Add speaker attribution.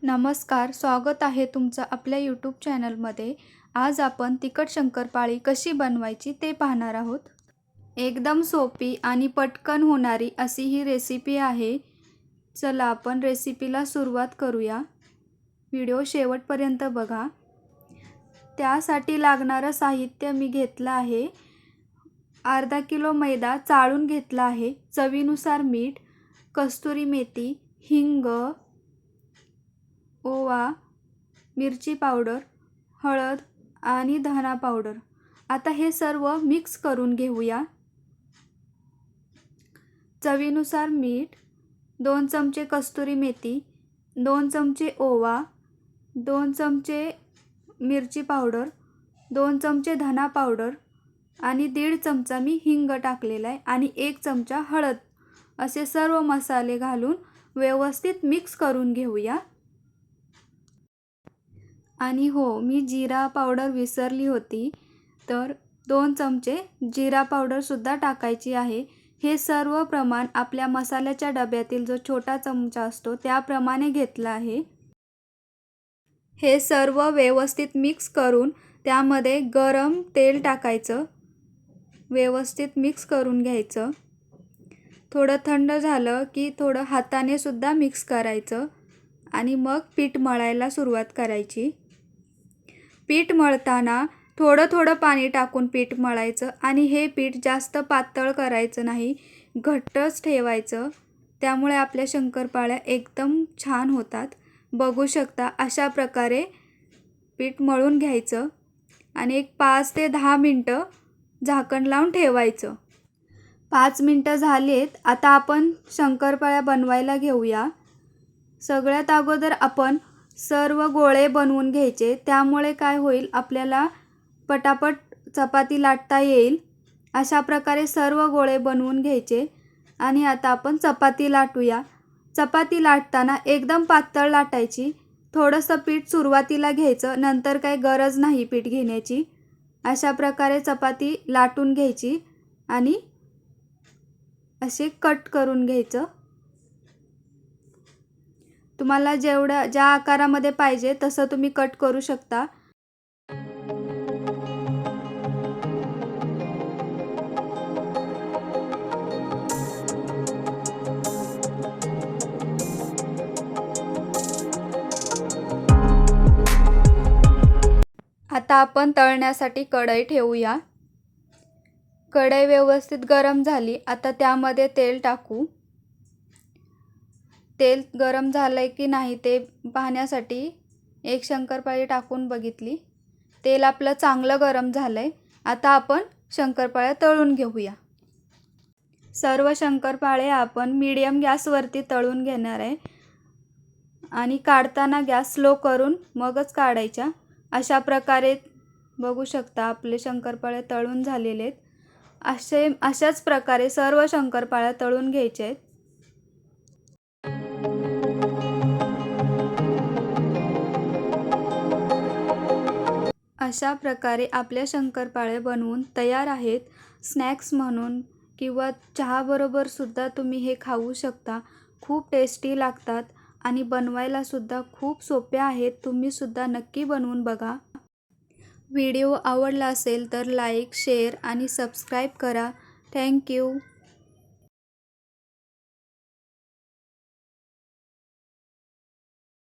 Speaker 1: नमस्कार, स्वागत आहे तुमचं आपल्या यूट्यूब चॅनलमध्ये. आज आपण तिखट शंकरपाळी कशी बनवायची ते पाहणार आहोत. एकदम सोपी आणि पटकन होणारी अशी ही रेसिपी आहे. चला आपण रेसिपीला सुरुवात करूया. व्हिडिओ शेवटपर्यंत बघा. त्यासाठी लागणारं साहित्य मी घेतलं आहे. अर्धा किलो मैदा चाळून घेतला आहे. चवीनुसार मीठ, कस्तुरी मेथी, हिंग, ओवा, मिरची पावडर, हळद आणि धना पावडर. आता हे सर्व मिक्स करून घेऊया. चवीनुसार मीठ, 2 चमचे कस्तुरी मेथी, 2 चमचे ओवा, 2 चमचे मिरची पावडर, 2 चमचे धना पावडर आणि 1.5 चमचा मी हिंग टाकलेला आहे आणि 1 चमचा हळद. असे सर्व मसाले घालून व्यवस्थित मिक्स करून घेऊया. आणि हो, मी जिरा पावडर विसरली होती, तर 2 चमचे जिरा पावडरसुद्धा टाकायची आहे. हे सर्व प्रमाण आपल्या मसाल्याच्या डब्यातील जो छोटा चमचा असतो त्याप्रमाणे घेतला आहे. हे सर्व व्यवस्थित मिक्स करून त्यामध्ये गरम तेल टाकायचं. व्यवस्थित मिक्स करून घ्यायचं. थोडं थंड झालं की थोडं हाताने सुद्धा मिक्स करायचं आणि मग पीठ मळायला सुरुवात करायची. पीठ मळताना थोडं थोडं पाणी टाकून पीठ मळायचं आणि हे पीठ जास्त पातळ करायचं नाही, घट्टच ठेवायचं. त्यामुळे आपल्या शंकरपाळ्या एकदम छान होतात. बघू शकता अशा प्रकारे पीठ मळून घ्यायचं आणि एक 5 ते 10 मिनटं झाकण लावून ठेवायचं. 5 मिनटं झालेत. आता आपण शंकरपाळ्या बनवायला घेऊया. सगळ्यात अगोदर आपण सर्व गोळे बनवून घ्यायचे. त्यामुळे काय होईल, आपल्याला पटापट चपाती लाटता येईल. अशा प्रकारे सर्व गोळे बनवून घ्यायचे आणि आता आपण चपाती लाटूया. चपाती लाटताना एकदम पातळ लाटायची. थोडंसं पीठ सुरुवातीला घ्यायचं, नंतर काही गरज नाही पीठ घेण्याची. अशा प्रकारे चपाती लाटून घ्यायची आणि असे कट करून घ्यायचं. तुम्हाला ज्या आकारामध्ये पाहिजे तसं तुम्ही कट करू शकता. आता आपण तळण्यासाठी कढई ठेवूया. कढई व्यवस्थित गरम झाली. आता त्यामध्ये तेल टाकू. तेल गरम झालंय की नाही ते पाहण्यासाठी एक शंकरपाळी टाकून बघितली. तेल आपलं चांगलं गरम झालंय. आता आपण शंकरपाळ्या तळून घेऊया. सर्व शंकरपाळ्या आपण मीडियम गॅसवरती तळून घेणार आहे आणि काढताना गॅस स्लो करून मगच काढायच्या. अशा प्रकारे बघू शकता आपले शंकरपाळ्या तळून झालेले आहेत. अशाच प्रकारे सर्व शंकरपाळ्या तळून घ्यायचे आहेत. अशा प्रकारे आपल्या शंकरपाळ्या बनवून तयार आहेत. स्नॅक्स म्हणून किंवा चहाबरोबर सुद्धा तुम्ही हे खाऊ शकता. खूप टेस्टी लागतात आणि बनवायला सुद्धा खूप सोप्या आहेत. तुम्ही सुद्धा नक्की बनवून बघा. व्हिडिओ आवडला असेल तर लाईक, शेअर आणि सबस्क्राईब करा. थँक्यू.